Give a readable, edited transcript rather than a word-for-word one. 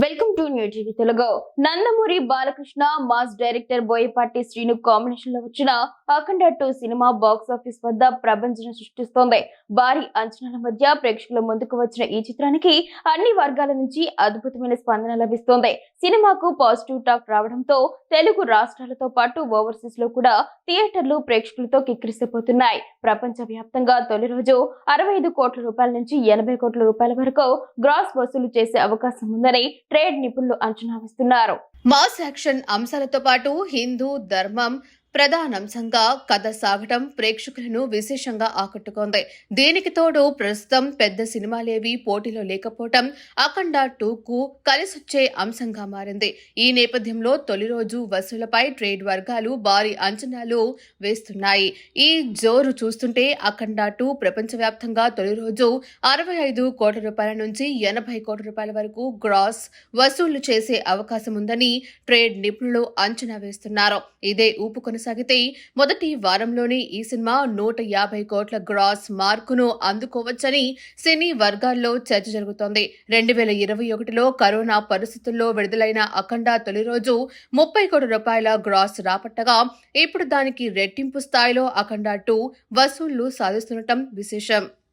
Welcome to new TV Telugu. Nandamuri Balakrishna mass director Boyapati Srinu combination లో వచ్చిన అఖండ 2 cinema box office వద్ద ప్రపంచం సృష్టిస్తోంది. భారీ అంచనాల మధ్య ప్రేక్షకుల ముందుకు వచ్చిన ఈ చిత్రానికి అన్ని వర్గాల నుంచి అద్భుతమైన స్పందన లభిస్తోంది. సినిమాకు పాజిటివ్ టాక్ రావడంతో తెలుగు రాష్ట్రాలతో పాటు ఓవర్సీస్ లో కూడా థియేటర్లు ప్రేక్షకులతో కిక్కిరిసిపోతున్నాయి. ప్రపంచ వ్యాప్తంగా తొలి రోజు 65 కోట్ల రూపాయల నుంచి 80 కోట్ల రూపాయల వరకు గ్రాస్ వసూలు చేసే అవకాశం ఉందని ట్రేడ్ నిపుణులు అంచనా వేస్తున్నారు. మాస్ యాక్షన్ అంశాలతో పాటు హిందూ ధర్మం ప్రధానాంశంగా కథ సాగటం ప్రేక్షకులను విశేషంగా ఆకట్టుకుంది. దీనికి తోడు ప్రస్తుతం పెద్ద సినిమాలేవి పోటీలో లేకపోవటం అఖండ 2కు కలిసొచ్చే అంశంగా మారింది. ఈ నేపథ్యంలో తొలి రోజు వసూలపై ట్రేడ్ వర్గాలు భారీ అంచనాలు వేస్తున్నాయి. ఈ జోరు చూస్తుంటే అఖండ 2 ప్రపంచవ్యాప్తంగా తొలి రోజు 65 కోట్ల రూపాయల నుంచి 80 కోట్ల రూపాయల వరకు గ్రాస్ వసూలు చేసే అవకాశం ఉందని ట్రేడ్ నిపుణులు అంచనా వేస్తున్నారు. ఇదే ఊపు కొనసాగితే మొదటి వారంలోనే ఈ సినిమా 150 కోట్ల గ్రాస్ మార్కును అందుకోవచ్చని సినీ వర్గాల్లో చర్చ జరుగుతోంది. 2021లో కరోనా పరిస్థితుల్లో విడుదలైన అఖండ తొలి రోజు 30 కోట్ల రూపాయల గ్రాస్ రాబట్టగా ఇప్పుడు దానికి రెట్టింపు స్థాయిలో అఖండ 2 వసూళ్లు సాధిస్తుండటం విశేషం.